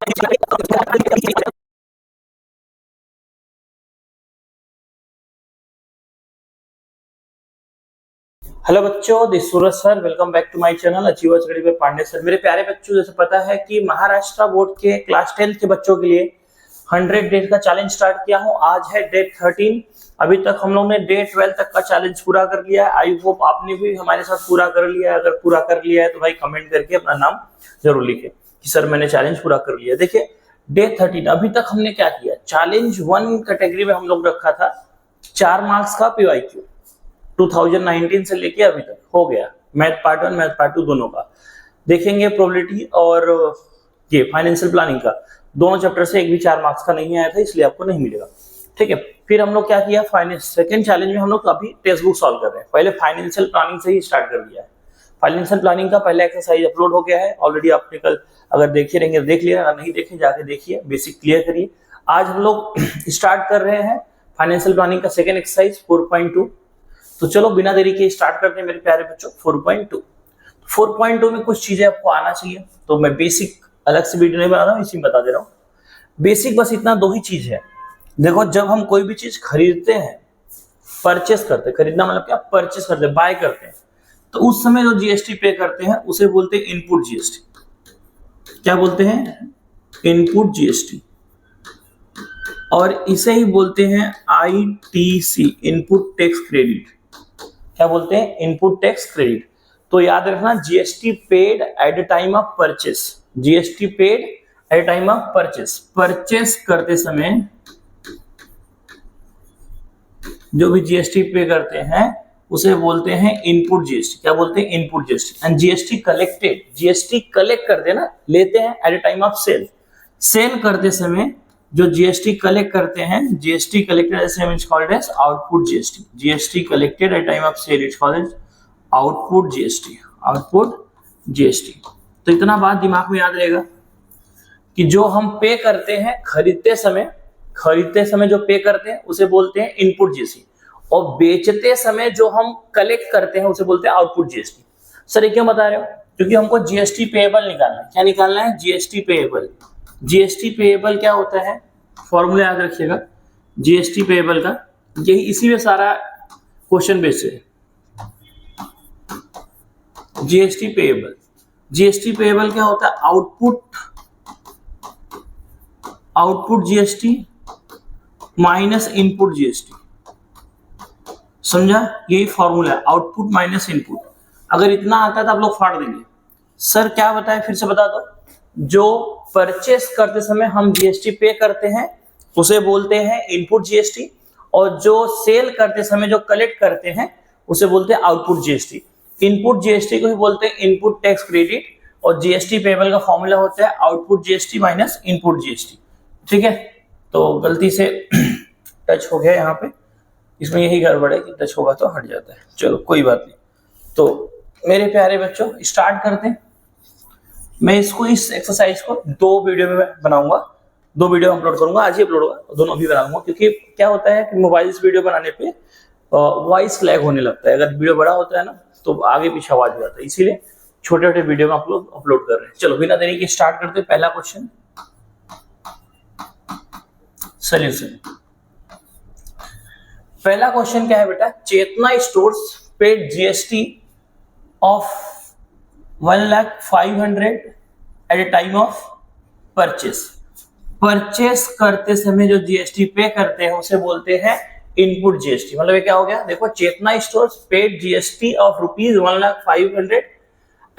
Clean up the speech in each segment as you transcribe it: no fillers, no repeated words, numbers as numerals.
Hello बच्चों, this Suraj sir, welcome back to my channel Achievers Academy Pandey sir. मेरे प्यारे बच्चों, जैसे पता है कि महाराष्ट्र बोर्ड के क्लास 10 के बच्चों के लिए 100 डेज का चैलेंज स्टार्ट किया हूं। आज है डे 13। अभी तक हम लोग ने डे 12 तक का चैलेंज पूरा कर लिया है। आई होप आपने भी हमारे साथ पूरा कर लिया है। अगर पूरा कर लिया है तो भाई कमेंट करके अपना नाम जरूर लिखे कि सर मैंने चैलेंज पूरा कर लिया। देखिए डे 13 अभी तक हमने क्या किया, चैलेंज 1 कैटेगरी में हम लोग रखा था 4 मार्क्स का PYQ 2019 से लेके अभी तक हो गया। मैथ पार्ट 1 मैथ पार्ट 2 दोनों का देखेंगे। प्रोबेबिलिटी और ये फाइनेंशियल प्लानिंग का दोनों चैप्टर से एक भी 4 मार्क्स का नहीं आया था, इसलिए आपको नहीं मिलेगा। ठीक है, फिर हम लोग क्या किया, फाइनेंस सेकंड चैलेंज में हम लोग अभी टेक्स्ट बुक सॉल्व कर रहे हैं। पहले फाइनेंशियल प्लानिंग से ही स्टार्ट कर दिया है। फाइनेंशियल प्लानिंग का पहला एक्सरसाइज अपलोड हो गया है ऑलरेडी। आपने कल अगर देखे रहेंगे देख लिया, अगर नहीं देखे जाके देखिए, बेसिक क्लियर करिए। आज हम लोग स्टार्ट कर रहे हैं फाइनेंशियल प्लानिंग का सेकंड एक्सरसाइज 4.2। तो चलो बिना देरी के स्टार्ट करते हैं मेरे प्यारे बच्चों। 4.2 में कुछ चीजें आपको आना चाहिए, तो मैं बेसिक अलग से वीडियो नहीं बना रहा हूँ, इसी में बता दे रहा हूँ। बेसिक बस इतना दो ही चीज है। देखो, जब हम कोई भी चीज खरीदते हैं, परचेस करते हैं, खरीदना मतलब क्या, परचेस करते हैं, बाय करते हैं, तो उस समय जो GST पे करते हैं उसे बोलते हैं इनपुट GST। क्या बोलते हैं? Input GST। और इसे ही बोलते हैं ITC, इनपुट टैक्स क्रेडिट। क्या बोलते हैं? Input tax credit. तो याद रखना, GST paid eight the time of purchase. GST paid eight the time of purchase. Purchase करते समय जो भी GST पे करते हैं उसे बोलते हैं इनपुट GST। क्या बोलते हैं? Input GST। And GST collected, GST collect करते हैं ना, लेते हैं at the time of sale. Sale करते समय जो GST कलेक्ट करते हैं, GST collected at the time is called as output GST. GST collected at time of sale is called as output GST. output GST. तो इतना बात दिमाग में याद रहेगा कि जो हम पे करते हैं खरीदते समय जो पे करते हैं उसे बोलते हैं इनपुट GST, और बेचते समय जो हम कलेक्ट करते हैं उसे बोलते हैं आउटपुट GST। सर ये क्यों बता रहे हो? क्योंकि हमको GST पेएबल निकालना है। क्या निकालना है? GST payable. GST पेएबल क्या होता है? फॉर्मूला याद रखिएगा GST पेएबल का, यही इसी में सारा क्वेश्चन बेस है। GST पेएबल, GST पेएबल क्या होता है? Output GST minus input GST। समझा? यही फॉर्मूला है, आउटपुट माइनस इनपुट। अगर इतना आता है तो आप लोग फाड़ देंगे। सर क्या बताए, फिर से बता दो। जो परचेस करते समय हम GST पे करते हैं उसे बोलते हैं इनपुट GST, और जो सेल करते समय जो कलेक्ट करते हैं उसे बोलते हैं आउटपुट GST। इनपुट GST को ही बोलते हैं इनपुट टैक्स क्रेडिट, और GST पेएबल का फॉर्मूला होता है output GST minus input GST। ठीक है, तो गलती से टच हो गया यहाँ पे, इसमें यही गड़बड़ है कि टच होगा तो हट जाता है। चलो कोई बात नहीं। तो मेरे प्यारे बच्चों स्टार्ट करते हैं। मैं इसको, इस एक्सरसाइज को 2 वीडियो में बनाऊंगा, 2 वीडियो अपलोड करूंगा। आज ही अपलोड होगा, दोनों अभी बनाऊंगा। क्योंकि क्या होता है कि मोबाइल से वीडियो बनाने पे वॉइस लैग होने लगता है। अगर वीडियो बड़ा होता है ना तो आगे पीछे आवाज हो जाता है, इसीलिए छोटे छोटे वीडियो में आप लोग अपलोड कर रहे हैं। चलो बिना देरी के स्टार्ट करते हैं। पहला क्वेश्चन, सोल्यूशन। पहला क्वेश्चन क्या है बेटा? Chetna stores paid GST of 1,05,000 at a time of purchase. Purchase करते समय जो GST पे करते हैं उसे बोलते हैं इनपुट GST। मतलब ये क्या हो गया? देखो, Chetna stores paid GST of ₹1,05,000 at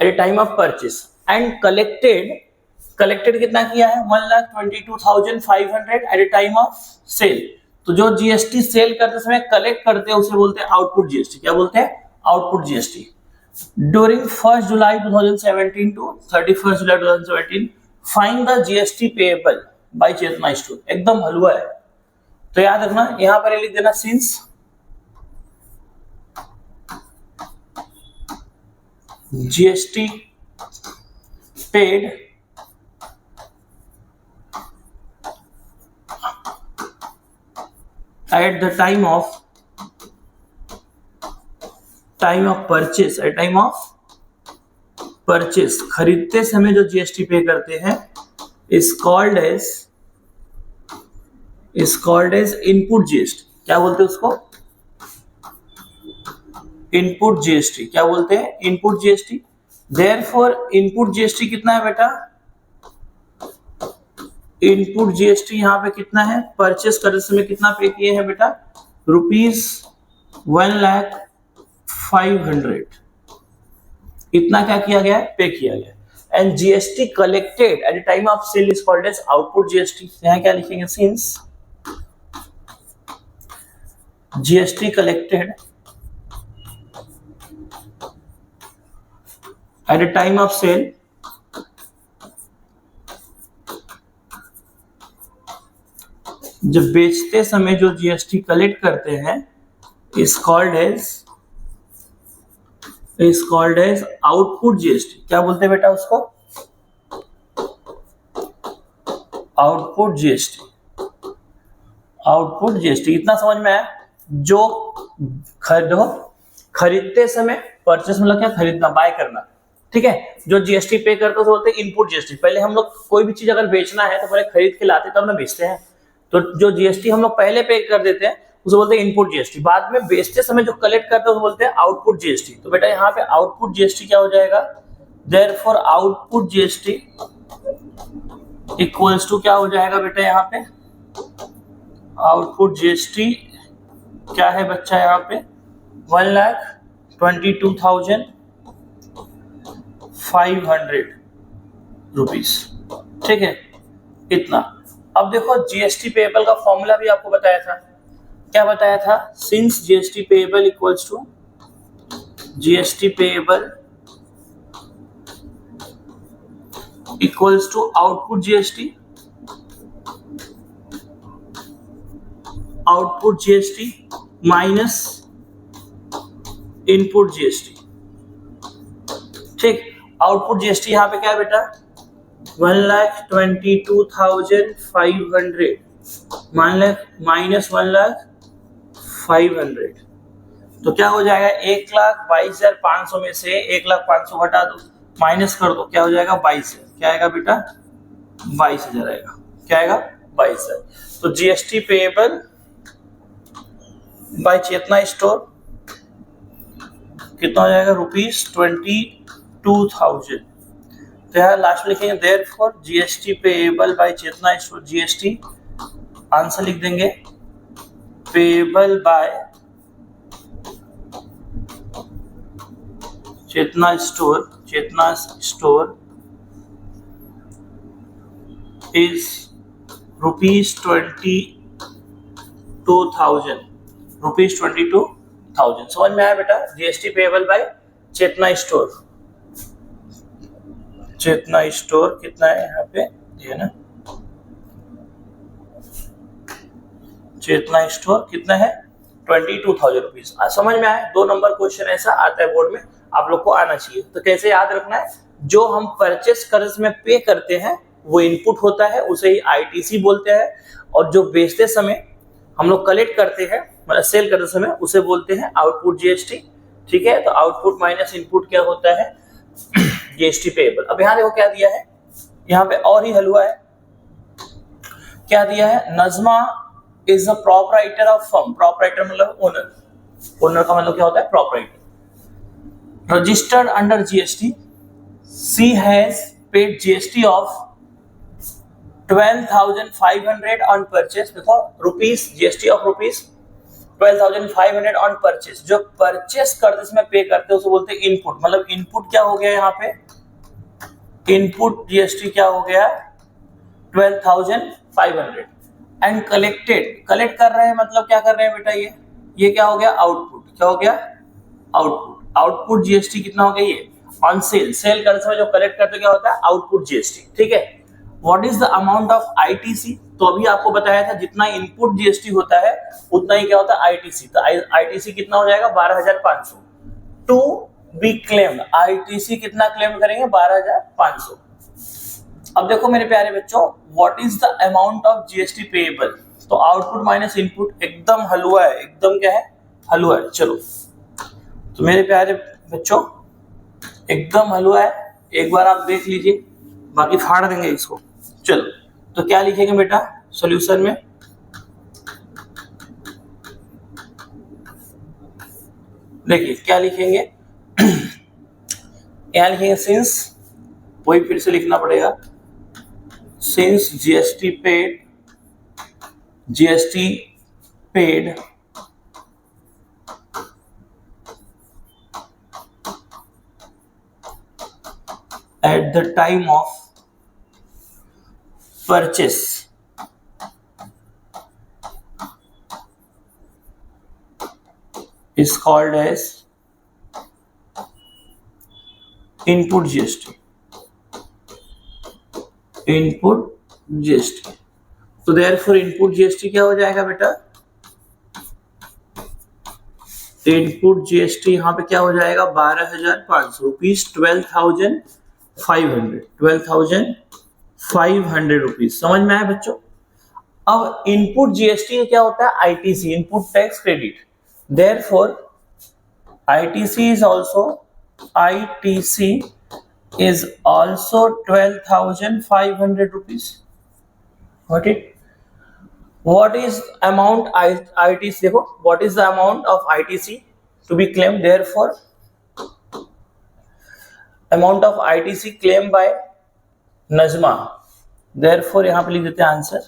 a time of purchase and collected कितना किया है? 1,22,500 at a time of sale. तो जो GST सेल करते समय कलेक्ट करते हैं उसे बोलते हैं आउटपुट GST। क्या बोलते हैं? Output GST। ड्यूरिंग 1 जुलाई 2017 टू 31 जुलाई 2017 find the GST payable by Chetna store. एकदम हलवा है, तो याद रखना यहां पर लिख देना since GST paid at the time of purchase, at time of purchase, खरीदते समय जो GST पे करते हैं is called as input GST. क्या बोलते हैं उसको? Input GST. क्या बोलते हैं? Input GST. Therefore input GST कितना है बेटा? इनपुट जीएसटी यहाँ पे कितना है? परचेस करते समय कितना पे किए हैं बेटा? ₹1,05,000 इतना क्या किया गया है? पे किया गया। And GST collected at the time of sale is called as output GST. यहाँ क्या लिखेंगे? Since GST collected at the time of sale जब बेचते समय जो जीएसटी कलेक्ट करते हैं is called as output GST. क्या बोलते हैं बेटा उसको? Output GST. Output GST. इतना समझ में आया? जो खरीदते समय, परचेस मतलब क्या? खरीदना, बाय करना, ठीक है। जो जीएसटी पे करते हैं तो बोलते हैं इनपुट जीएसटी। पहले हम लोग कोई भी चीज अगर बेचना है तो पहले खरीद के लाते तब ना बेचते हैं, तो जो जीएसटी हम लोग पहले पे कर देते हैं उसे बोलते हैं इनपुट जीएसटी। बाद में बेचते समय जो कलेक्ट करते हैं उसे बोलते हैं आउटपुट जीएसटी। तो बेटा यहाँ पे आउटपुट जीएसटी क्या हो जाएगा? Therefore output GST equals to क्या हो जाएगा बेटा? यहाँ पे आउटपुट जीएसटी क्या है बच्चा? यहाँ पे 1,22,500 रुपीस, ठीक है। इतना। अब देखो जीएसटी पेएबल का फॉर्मूला भी आपको बताया था। क्या बताया था? Since GST payable equals to GST payable equals to output GST, output GST minus input GST, ठीक। आउटपुट जीएसटी यहाँ पे क्या है बेटा? 1,22,500 माइनस 1,05,000, तो क्या हो जाएगा? 1,22,500 में से 1,05,000 घटा दो, माइनस कर दो, क्या हो जाएगा? 22,000। क्या आएगा बेटा? 22,000 आएगा। क्या आएगा? 22,000। तो GST payable by Chetna store कितना हो जाएगा? ₹22,000। तो यहाँ लास्ट में लिखेंगे therefore GST payable by Chetna store. GST answer लिख देंगे, payable by Chetna store is ₹22,000। समझ में आया बेटा? GST payable by Chetna store. Chetna store कितना है यहाँ पे? ये ना, चेतना स्टोर कितना है? 22,000 रुपीज। समझ में आया? 2 नंबर क्वेश्चन ऐसा आता है बोर्ड में, आप लोग को आना चाहिए। तो कैसे याद रखना है? जो हम परचेस कर्ज में पे करते हैं वो इनपुट होता है, उसे ही आईटीसी बोलते हैं। और जो बेचते समय हम लोग कलेक्ट करते हैं, मतलब सेल करते समय, उसे बोलते हैं आउटपुट जीएसटी, ठीक है। तो आउटपुट माइनस इनपुट क्या होता है? GST payable. अब यहाँ देखो क्या दिया है, यहाँ पे और ही हलवा है। क्या दिया है? Najma is a proprietor of firm. Proprietor मतलब ओनर। ओनर का मतलब क्या होता है? Proprietor. Registered under GST, she has paid GST of 12,500 on purchase. देखो rupees, GST of rupees 12,500 on purchase. जो परचेस करते समय पे करते हैं उसे बोलते हैं इनपुट। मतलब इनपुट क्या हो गया यहाँ पे? इनपुट जीएसटी क्या हो गया? 12,500। एंड कलेक्टेड, कलेक्ट कर रहे हैं मतलब क्या कर रहे हैं बेटा? ये क्या हो गया? आउटपुट। क्या हो गया? आउटपुट। आउटपुट जीएसटी कितना हो गया? ये ऑन सेल, सेल करते समय जो कलेक्ट करते क्या होता है? आउटपुट जीएसटी, ठीक है। What is the amount of ITC? तो अभी आपको बताया था जितना इनपुट जीएसटी होता है उतना ही क्या होता है? आईटीसी। तो आईटीसी कितना हो जाएगा? 12,500 टू बी क्लेम्ड। आईटीसी कितना क्लेम करेंगे? 12,500। अब देखो मेरे प्यारे बच्चों, what is the amount of GST payable? तो आउटपुट माइनस इनपुट, एकदम हलवा है, एकदम क्या है? हलवा है। चलो तो मेरे प्यारे बच्चों एकदम हलवा है, एक बार आप देख लीजिए, बाकी फाड़ देंगे इसको। चलो तो क्या लिखेंगे बेटा सॉल्यूशन में, देखिए क्या लिखेंगे यहाँ लिखेंगे सिंस, वही फिर से लिखना पड़ेगा, since GST paid at the time of purchase is called as input GST. Input GST, तो देयरफॉर इनपुट जीएसटी क्या हो जाएगा बेटा, इनपुट जीएसटी यहाँ पे क्या हो जाएगा 12,500 रुपीज, 12,500 रुपीज। समझ में आया बच्चों। अब इनपुट जीएसटी क्या होता है, ITC, input tax credit, therefore ITC is also 12,500 rupees. Got it? What is amount ITC? देखो, what is the amount of ITC to be claimed? Therefore, amount of ITC claimed by Najma, therefore यहाँ पे लिख देते हैं answer,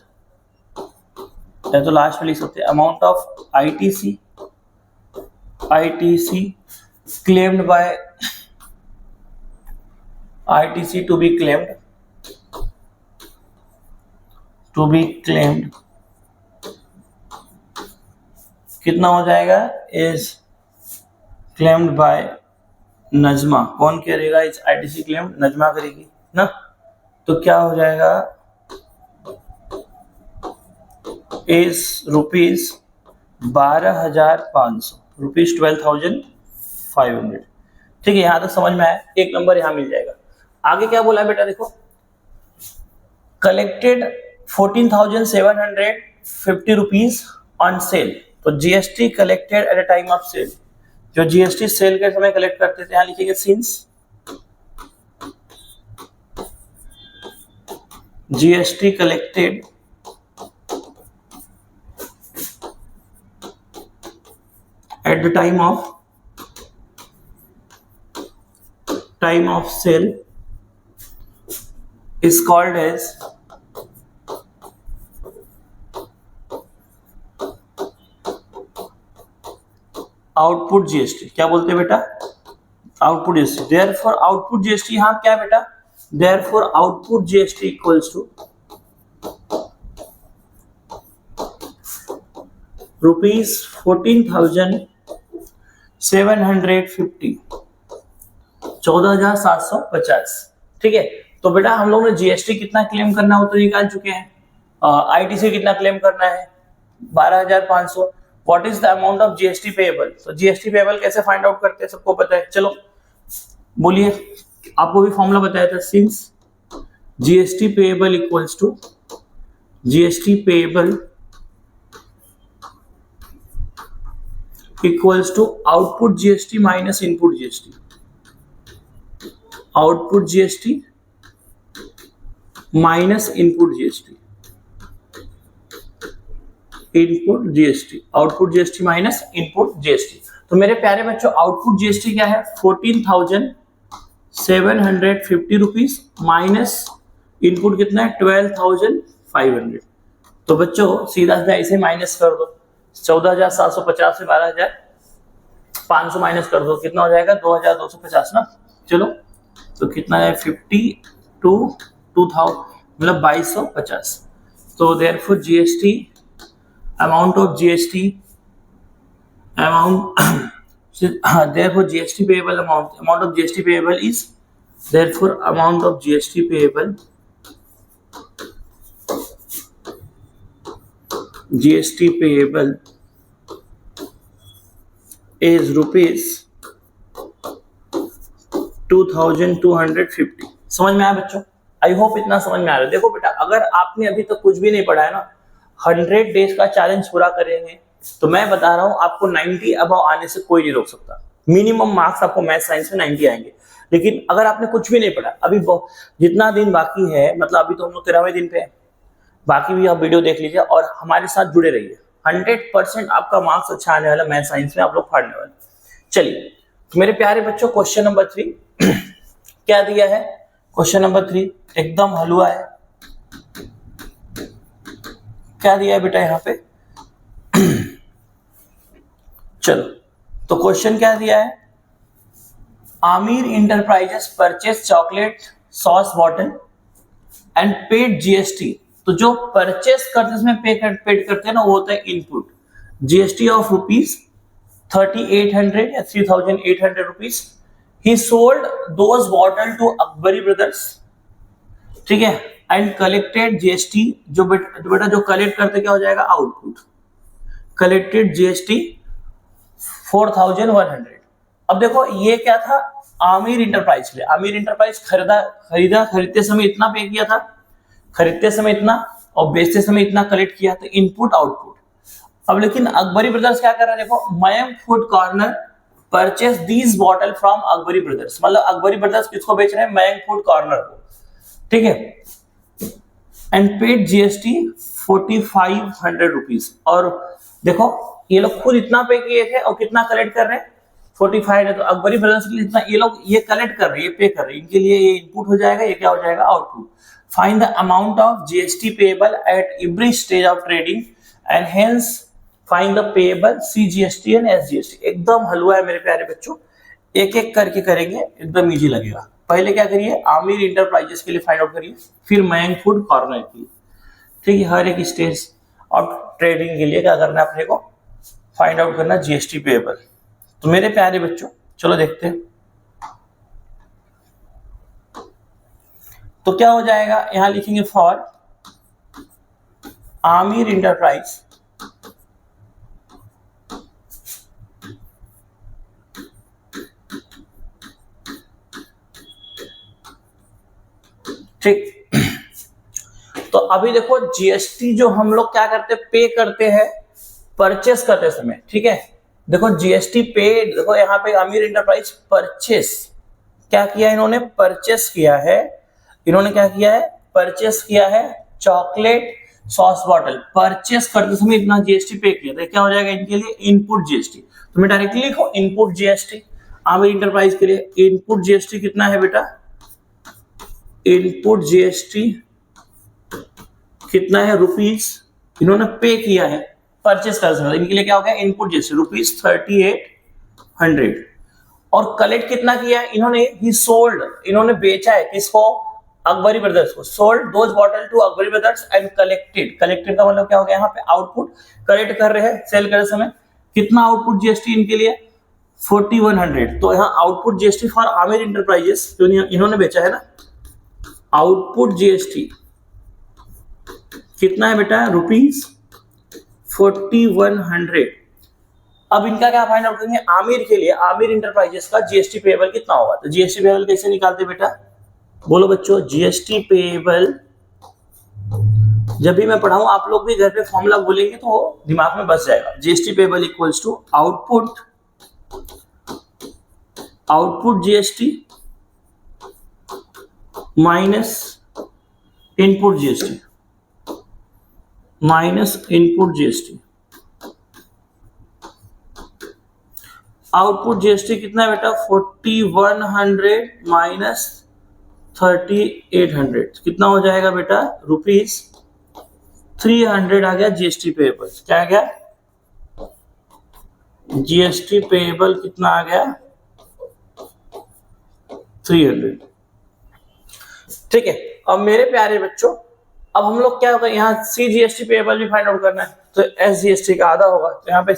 या तो last में लिख सकते हैं amount of ITC claimed by ITC to be claimed कितना हो जाएगा, is claimed by नजमा। कौन करेगा इस ITC claim, नजमा करेगी ना, तो क्या हो जाएगा is रुपीज 12,500, रुपीज 12,500। ठीक है, यहां तक समझ में आया, एक नंबर यहां मिल जाएगा। आगे क्या बोला बेटा, देखो कलेक्टेड 14,750 रुपीज ऑन सेल, तो GST collected at a time of sale, जो जीएसटी सेल के समय कलेक्ट करते थे, यहां लिखेंगे since GST collected at the time of sale is called as output GST. क्या बोलते हैं बेटा, output GST. Therefore output GST यहां क्या बेटा, therefore output GST equals to rupees 14,750, 14,750। ठीक है, तो बेटा हम लोग ने जीएसटी कितना क्लेम करना हो तो निकाल चुके हैं, आईटीसी कितना क्लेम करना है 12,500। What is the amount of GST payable, तो जीएसटी पेएबल कैसे फाइंड आउट करते हैं सबको पता है, चलो बोलिए, आपको भी फॉर्मूला बताया था, since GST payable equals to GST payable equals to output GST minus input GST, output GST minus input GST, input GST, output GST minus input GST. तो मेरे प्यारे बच्चों आउटपुट जीएसटी क्या है 14,750 रुपीज माइनस इनपुट कितना है 12,500। तो बच्चों सीधा सीधा इसे माइनस कर दो, 14,750 से 12,500 माइनस कर दो, कितना हो जाएगा 2,250 ना। चलो तो कितना है 50 to 2,000 मतलब 2,250। तो therefore GST amount of GST therefore GST payable amount of GST payable is therefore amount of GST payable is rupees 2,250। समझ में आया बच्चों, आई होप इतना समझ में आ रहा है। देखो बेटा अगर आपने अभी तक कुछ भी नहीं पढ़ा है ना, 100 डेज का चैलेंज पूरा करेंगे तो मैं बता रहा हूं आपको 90 अबव आने से कोई नहीं रोक सकता। मिनिमम मार्क्स आपको मैथ साइंस में 90 आएंगे, लेकिन अगर आपने कुछ भी नहीं पढ़ा, अभी जितना दिन बाकी है, मतलब अभी तो हम लोग 13वें दिन पे हैं, बाकी भी आप वीडियो देख लीजिए और हमारे साथ जुड़े रहिए। 100% आपका मार्क्स अच्छा आने वाला, मैथ साइंस में आप लोग फाड़ने वाले। चलिए तो मेरे प्यारे बच्चों, क्वेश्चन नंबर 3 क्या दिया है? क्वेश्चन नंबर 3 एकदम हलवा है। क्या दिया है बेटा यहाँ पे? चलो तो क्वेश्चन क्या दिया है? Aamir enterprises purchase chocolate sauce bottle and paid GST. तो जो परचेस करते हैं उसमें पेड करते हैं ना, वो होता है इनपुट। जीएसटी ऑफ रुपीज 3800 या 3800 rupees. He sold those bottle to Akbari brothers, ठीक है, एंड कलेक्टेड जीएसटी। जो बेटा जो कलेक्ट करते क्या हो जाएगा? आउटपुट। Collected GST 4100। अब देखो ये क्या था? आमिर इंटरप्राइज के लिए। आमिर इंटरप्राइज खरीदते समय इतना पे किया था, खरीदते समय इतना और बेचते समय इतना कलेक्ट किया, तो इनपुट आउटपुट। अब लेकिन अकबरी ब्रदर्स क्या कर रहा है? देखो, Mayank food corner purchase these bottle from Akbari brothers. मतलब अकबरी ब्रदर्स किसको बेच रहे हैं? मयंक फूड कॉर्नर को, ठीक है। And paid GST 4500 rupees. और देखो ये लोग खुद इतना पे किए थे और कितना कलेक्ट कर रहे हैं? 45 है। तो अकबरी ब्रदर्स के लिए इतना ये लोग ये कलेक्ट कर रहे हैं, ये पे कर रहे हैं, इनके लिए ये इनपुट हो जाएगा, ये क्या हो जाएगा? Output. Find the amount of GST payable at every stage of trading and hence find the payable CGST and SGST. एकदम हलवा है मेरे प्यारे बच्चों, एक एक करके करेंगे, एकदम इजी लगेगा। पहले क्या करिए? आमिर इंटरप्राइजेस के लिए फाइंड आउट करिए, फिर मयंक फूड कॉर्नर के लिए, ठीक है। हर एक स्टेज ऑफ ट्रेडिंग के लिए क्या करना है अपने को? फाइंड आउट करना जीएसटी पेएबल। तो मेरे प्यारे बच्चों चलो देखते हैं। तो क्या हो जाएगा? यहां लिखेंगे फॉर आमिर इंटरप्राइज ठीक। तो अभी देखो जीएसटी जो हम लोग क्या करते हैं? पे करते हैं परचेस करते समय, ठीक है। देखो जीएसटी पेड, देखो यहाँ पे आमिर इंटरप्राइज परचेस क्या किया इन्होंने? परचेस किया है। इन्होंने क्या किया है? परचेस किया है चॉकलेट सॉस बॉटल। परचेस करते समय इतना जीएसटी पे किया, तो क्या हो जाएगा इनके लिए? Input GST. तो मैं डायरेक्टली लिखो इनपुट जीएसटी। आमिर इंटरप्राइज के लिए इनपुट जीएसटी कितना है बेटा? इनपुट जीएसटी कितना है? रुपीज। इन्होंने पे किया है, परचेस कर सकता, इनके लिए क्या हो गया? Input GST rupees 3800। और कलेक्ट कितना किया है इन्होंने? ही सोल्ड, इन्होंने बेचा है किसको? अकबरी ब्रदर्स को। Sold those bottle to Akbari brothers and collected. Collected का मतलब क्या हो गया? यहाँ पे आउटपुट। कलेक्ट कर रहे हैं सेल करते समय, कितना आउटपुट जीएसटी इनके लिए? 4100। तो यहाँ output GST for Aamir enterprises जो इन्होंने बेचा है ना, आउटपुट जीएसटी कितना है बेटा? रुपीज 4100। अब इनका क्या फाइंड आउट करेंगे? आमिर के लिए, आमिर इंटरप्राइजेस का जीएसटी पेएबल कितना होगा? तो जीएसटी पेएबल कैसे निकालते बेटा? बोलो बच्चों। जीएसटी पेएबल जब भी मैं पढ़ाऊं आप लोग भी घर पे फॉर्मूला बोलेंगे तो दिमाग में बस जाएगा। GST payable equals to output GST minus input GST minus input GST. Output GST कितना है बेटा? 4100 माइनस 3800 कितना हो जाएगा बेटा? रुपीज 300 आ गया जीएसटी पेएबल। क्या आ गया? जीएसटी पेएबल कितना आ गया? 300, ठीक है। अब मेरे प्यारे बच्चों अब हम लोग क्या होगा? यहाँ सीजीएसटी पेएबल भी फाइंड आउट करना है, तो एसजीएसटी का आधा होगा। तो यहाँ पे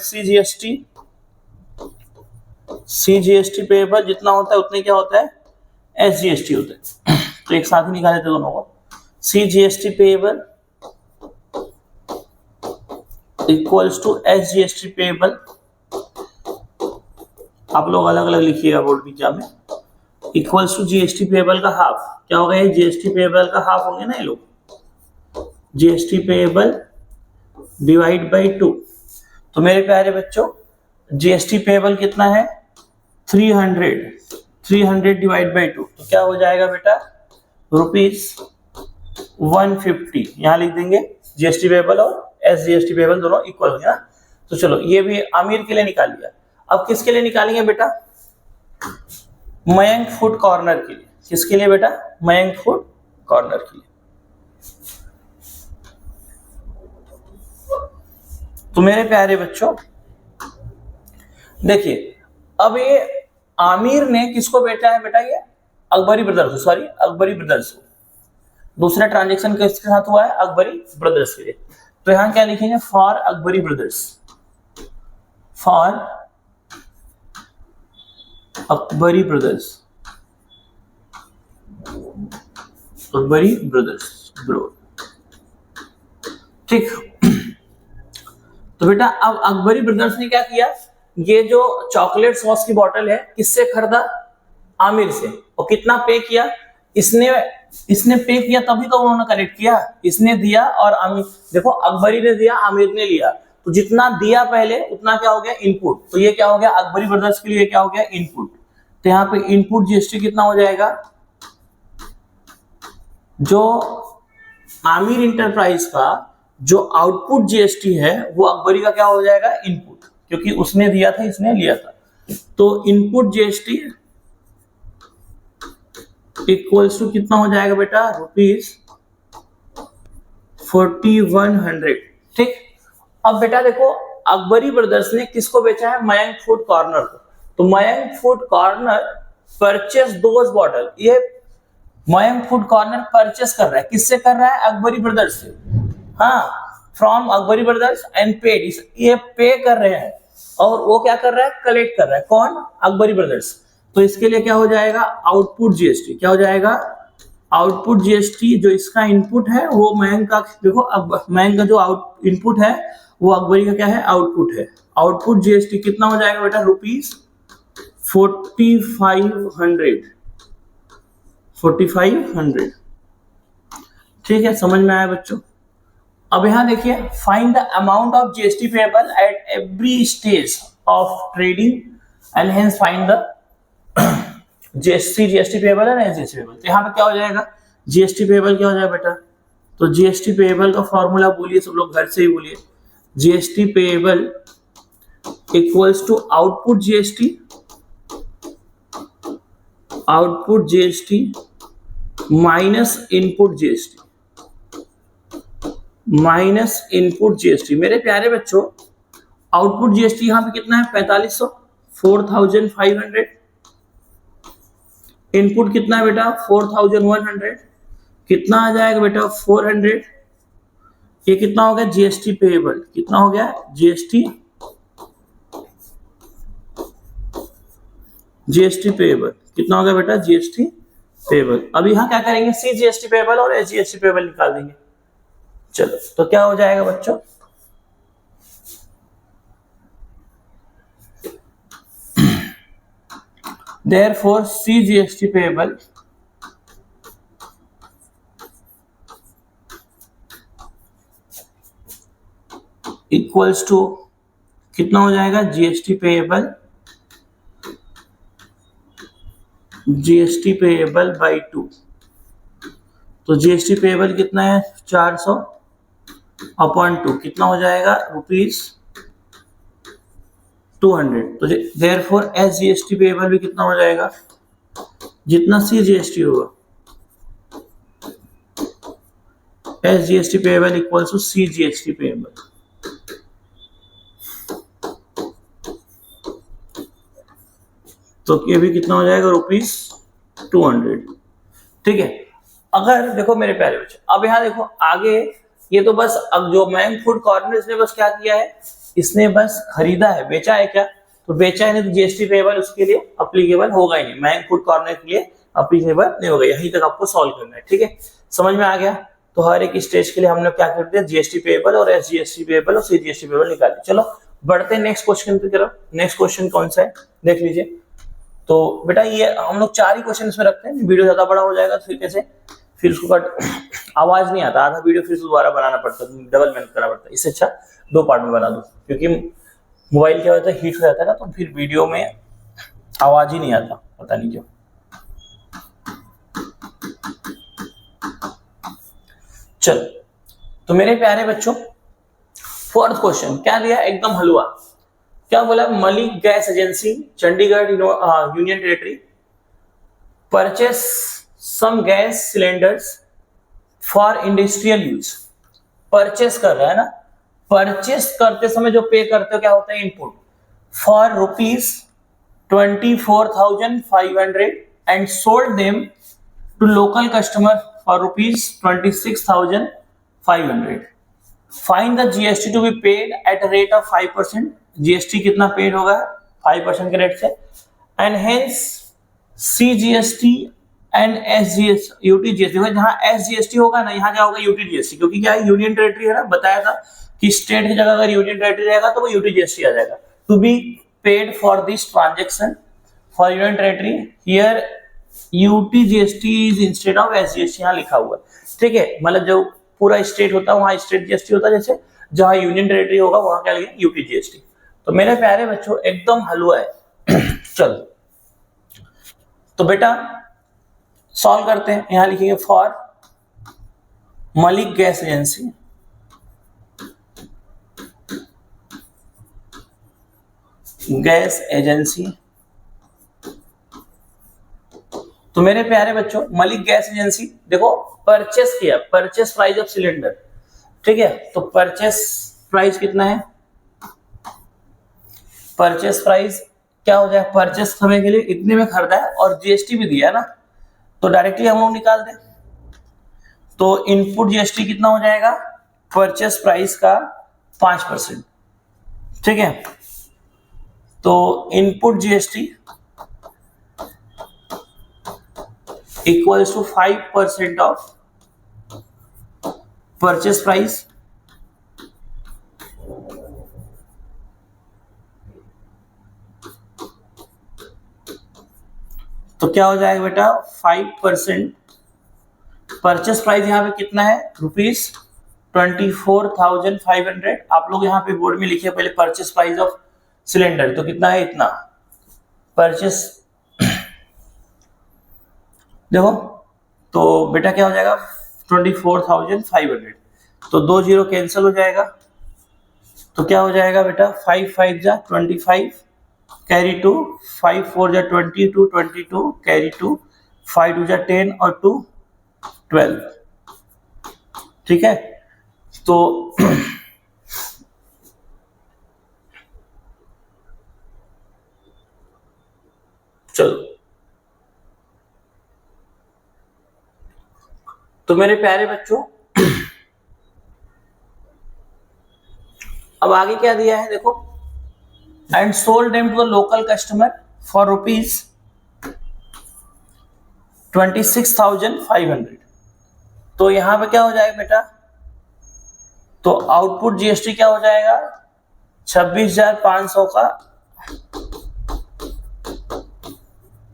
सीजीएसटी पेएबल जितना होता है उतने क्या होता है? एसजीएसटी होता है। तो एक साथ ही निकाल देते दोनों को। CGST payable equals to SGST payable. आप लोग अलग अलग लिखिएगा बोर्ड की एग्जाम में। इक्वल्स टू जीएसटी पेएबल का हाफ। क्या होगा? ये जीएसटी पेएबल का हाफ होंगे ना ये लोग। GST payable divide by 2। तो मेरे प्यारे बच्चों जीएसटी पेएबल कितना है? 300 300 डिवाइड बाई 2, तो क्या हो जाएगा बेटा ₹150। यहाँ लिख देंगे जीएसटी पेबल और SGST पेबल दोनों इक्वल हो गया। तो चलो ये भी आमिर के लिए निकाल लिया। अब किसके लिए निकालेंगे बेटा? मयंक फूड कॉर्नर के लिए। किसके लिए बेटा? मयंक फूड कॉर्नर के लिए। तो मेरे प्यारे बच्चों देखिए, अब ये आमिर ने किसको बेचा है बेटा? ये Akbari brothers, sorry Akbari brothers. दूसरा ट्रांजैक्शन किसके साथ हुआ है? अकबरी ब्रदर्स के लिए। तो यहां क्या लिखेंगे? For Akbari brothers, for Akbari brothers, Akbari brothers bro. ठीक। तो बेटा अब अकबरी ब्रदर्स ने क्या किया? ये जो चॉकलेट सॉस की बोतल है किससे खरीदा? आमिर से। और कितना पे किया? इसने पे किया तभी तो उन्होंने कलेक्ट किया। इसने दिया और आमिर, देखो अकबरी ने दिया, आमिर ने लिया, तो जितना दिया पहले उतना क्या हो गया? इनपुट। तो ये क्या हो गया? अकबरी ब्रदर्स के लिए क्या हो गया? इनपुट। तो यहाँ पे इनपुट जीएसटी कितना हो जाएगा? जो आमिर इंटरप्राइज का जो आउटपुट जीएसटी है वो अकबरी का क्या हो जाएगा? इनपुट, क्योंकि उसने दिया था, इसने लिया था। तो इनपुट जीएसटी इक्वल्स टू कितना हो जाएगा बेटा? ₹4100। ठीक। अब बेटा देखो, अकबरी ब्रदर्स ने किसको बेचा है? मयंक फूड कॉर्नर को। तो Mayank food corner purchase those bottle. ये मयंक फूड कॉर्नर परचेस कर रहा है, किससे कर रहा है? अकबरी ब्रदर्स से। हाँ, from Akbari brothers and paid. ये पे कर रहे हैं और वो क्या कर रहा है? कलेक्ट कर रहा है। कौन? अकबरी ब्रदर्स। तो इसके लिए क्या हो जाएगा? Output GST. क्या हो जाएगा? Output GST. जो इसका इनपुट है वो मयंक का, देखो मयंक का जो आउट इनपुट है वो अकबरी का क्या है? आउटपुट है। आउटपुट जीएसटी कितना हो जाएगा बेटा? ₹4500। ठीक है, समझ में आया बच्चों? अब यहां देखिए, find the amount of GST payable at every stage of trading and hence find the GST payable and SGST payable. तो यहाँ पे क्या हो जाएगा? जीएसटी पेएबल क्या हो जाएगा बेटा? तो जीएसटी पेएबल का फॉर्मूला बोलिए, सब लोग घर से ही बोलिए। GST payable equals to output GST, output GST minus input GST, minus input GST. मेरे प्यारे बच्चों, आउटपुट जीएसटी यहां पे कितना है? 4500, 4500। इनपुट कितना है बेटा? 4100। कितना आ जाएगा बेटा? 400। ये कितना हो गया? GST payable. कितना हो गया? GST payable. कितना हो गया बेटा? GST payable. अब यहां क्या करेंगे? सी जीएसटी पेएबल और एसजीएसटी पेएबल निकाल देंगे। चलो, तो क्या हो जाएगा बच्चों? Therefore, CGST payable equals to कितना हो जाएगा? GST payable by 2। तो GST payable कितना है? 400/2 कितना हो जाएगा? ₹200। तो therefore SGST पेएबल भी कितना हो जाएगा? जितना CGST होगा। SGST payable equals to CGST payable. तो ये भी कितना हो जाएगा? ₹200। ठीक है। अगर देखो मेरे प्यारे बच्चे, अब यहाँ देखो आगे, ये तो बस अब जो मयंक फूड कॉर्नर इसने बस क्या किया है? इसने बस खरीदा है, बेचा है क्या? तो बेचा है नहीं, तो जीएसटी पेएबल उसके लिए अप्लीकेबल होगा ही नहीं, मयंक फूड कॉर्नर के लिए अप्लीकेबल नहीं होगा। यहीं तक आपको सॉल्व करना है। ठीक है, समझ में आ गया? तो हर एक स्टेज के लिए हमने क्या कर दिया? जीएसटी पेएबल और एसजीएसटी पेएबल और सीजीएसटी पेएबल निकाले। चलो बढ़ते हैं नेक्स्ट क्वेश्चन की तरफ। नेक्स्ट क्वेश्चन कौन सा है देख लीजिए। तो बेटा ये हम लोग 4 ही क्वेश्चन इसमें रखते हैं, वीडियो ज्यादा बड़ा हो जाएगा तो फिर कैसे, फिर उसको आवाज नहीं आता, आधा वीडियो फिर दोबारा बनाना पड़ता है, डबल मेहनत करना पड़ता है। इससे अच्छा 2 पार्ट में बना दो, क्योंकि मोबाइल क्या होता है, हीट हो जाता है ना, तो फिर वीडियो में आवाज ही नहीं आता, पता नहीं क्यों। चलो, तो मेरे प्यारे बच्चों, फोर्थ क्वेश्चन क्या दिया, एकदम हलवा। क्या बोला, Malik gas agency Chandigarh union territory purchase some gas cylinders for industrial use. Purchase कर रहा है ना, परचेस करते समय जो पे करते हो क्या होता है, input, for ₹24,500 and sold them to local customer for ₹26,500। Find the GST to be paid at a rate of 5%। GST कितना पेड होगा, 5% के रेट से, and hence CGST and SGST UTGST. जहां एसजीएसटी होगा ना, यहाँ क्या होगा, यूटीजीएसटी, क्योंकि क्या है, यूनियन टेरिटरी है ना, बताया था कि स्टेट की जगह अगर यूनियन टेरिटरी रहेगा तो वो यूटीजीएसटी आ जाएगा। To be paid for this transaction for union territory, here UTGST is instead of SGST, यहाँ लिखा हुआ है, ठीक है। मतलब जो पूरा स्टेट होता है वहां स्टेट जीएसटी होता है, जैसे जहां यूनियन टेरिटरी होगा वहां क्या लिखेंगे, यूटीजीएसटी। तो मेरे प्यारे बच्चों एकदम हलवा है। चलो, तो बेटा सॉल्व करते हैं। यहां लिखेंगे फॉर मलिक गैस एजेंसी तो मेरे प्यारे बच्चों मलिक गैस एजेंसी देखो परचेस किया, परचेस प्राइस ऑफ सिलेंडर, ठीक है। तो परचेस प्राइस कितना है, परचेस प्राइस क्या हो जाए, परचेस समय के लिए इतने में खरीदा है और जीएसटी भी दिया है ना, तो डायरेक्टली हम लोग निकाल दें। तो इनपुट जीएसटी कितना हो जाएगा, परचेस प्राइस का 5%, ठीक है। तो input GST equals to 5% of purchase price, तो क्या हो जाएगा बेटा, 5% परचेस प्राइस यहाँ पे कितना है, ₹24,500। आप लोग यहाँ पे बोर्ड में लिखिए पहले परचेस प्राइस ऑफ सिलेंडर, तो कितना है, इतना परचेस। देखो तो बेटा क्या हो जाएगा, 24,500, तो 2 जीरो कैंसिल हो जाएगा, तो क्या हो जाएगा बेटा, 5 5 जा 25 कैरी 2, 5 4 जा 22 22 कैरी 2, 5 2 जा 10 और 2 12, ठीक है। तो चलो, तो मेरे प्यारे बच्चों अब आगे क्या दिया है देखो, and sold them to the local customer for ₹26,500। तो यहां पे क्या हो जाएगा बेटा, तो आउटपुट जीएसटी क्या हो जाएगा, 26,500 का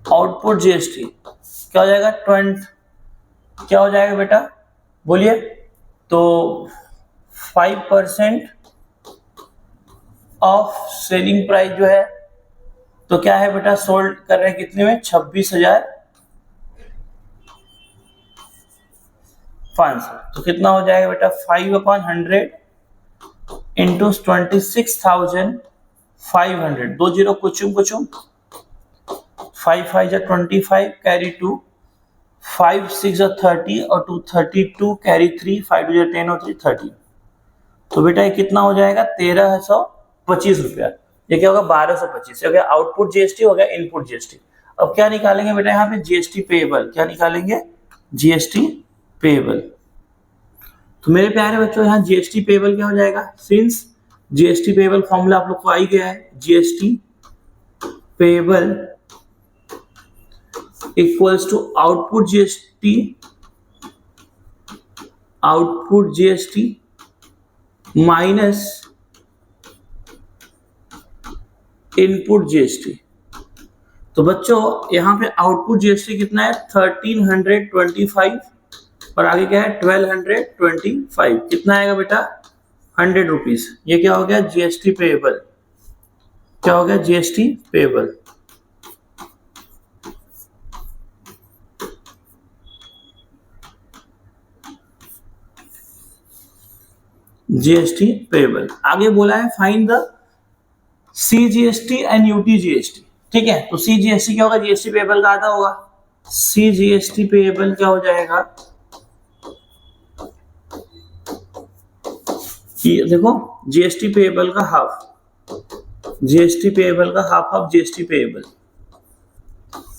आउटपुट जीएसटी क्या हो जाएगा, 20 क्या हो जाएगा बेटा, बोलिए। तो 5% ऑफ सेलिंग प्राइस जो है, तो क्या है बेटा, सोल्ड कर रहे हैं कितने में, 26,500। तो कितना हो जाएगा बेटा, 5/100 इंटू 26,500, 2 जीरो कुचुम कुचुम, 5 5 जा 25 कैरी 2, 5 6 जा 30 और 2 32 कैरी 3, 5 2 जा 10 और 3 30। तो बेटा ये कितना हो जाएगा, 1,325 रुपया। ये क्या होगा, 1,225। हो गया आउटपुट जीएसटी, हो गया इनपुट जीएसटी। अब क्या निकालेंगे बेटा, यहाँ पे जीएसटी पेएबल, क्या निकालेंगे, जीएसटी पेएबल। तो मेरे प्यारे बच्चों यहाँ जीएसटी पेएबल क्या हो जाएगा, सिंस जीएसटी पेएबल फॉर्मूला आप लोग को आ ही गया है, GST payable equals to output GST minus input GST. तो बच्चों यहाँ पे आउटपुट जीएसटी कितना है, 1325 और आगे क्या है, 1225। कितना आएगा बेटा, 100 रुपीज। ये क्या हो गया, जीएसटी पेएबल, क्या हो गया, जीएसटी पेएबल। GST payable. आगे बोला है find the CGST and UTGST. ठीक है, तो सीजीएसटी क्या होगा, जीएसटी पेएबल का आधा होगा। सीजीएसटी पेएबल क्या हो जाएगा, ये देखो जीएसटी पेएबल का हाफ, जीएसटी पेएबल का हाफ जीएसटी पेएबल,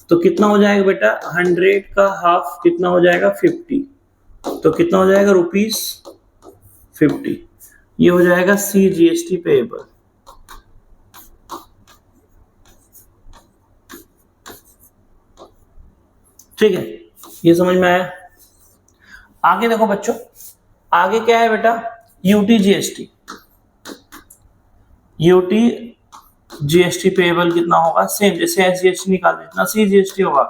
तो कितना हो जाएगा बेटा, 100 का हाफ कितना हो जाएगा, 50, तो कितना हो जाएगा, ₹50। ये हो जाएगा सी जीएसटी पेएबल। ठीक है, ये समझ में आया। आगे देखो बच्चों, आगे क्या है बेटा, UT GST. UT GST payable कितना होगा, सेम जैसे एसजीएसटी निकालते जितना सी जीएसटी होगा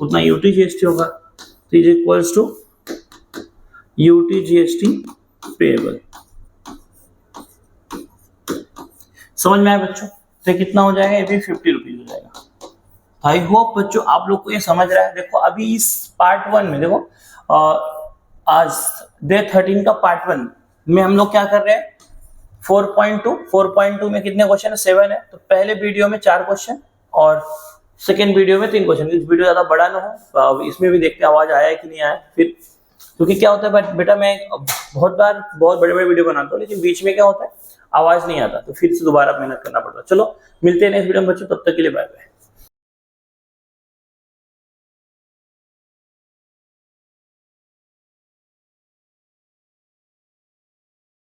उतना यूटी जीएसटी होगा, तो is equals to UT GST payable. समझ में आया बच्चों, तो कितना हो जाएगा, ये भी ₹50 हो जाएगा। आई होप बच्चों आप लोग को ये समझ रहा है। देखो अभी इस पार्ट 1 में देखो आज डे 13 का पार्ट 1 में हम लोग क्या कर रहे हैं, 4.2 में कितने क्वेश्चन है, 7 है। तो पहले वीडियो में 4 क्वेश्चन और सेकेंड वीडियो में 3 क्वेश्चन। इस वीडियो ज्यादा बड़ा ना हो, इसमें भी देखते आवाज आया है कि नहीं आया फिर, क्योंकि क्या होता है बेटा मैं बहुत बार बहुत बड़े बड़े वीडियो बनाता हूँ, लेकिन बीच में क्या होता है आवाज नहीं आता, तो फिर से दोबारा मेहनत करना पड़ता है। चलो मिलते हैं नेक्स्ट वीडियो में बच्चों, तब तक के लिए बाय बाय।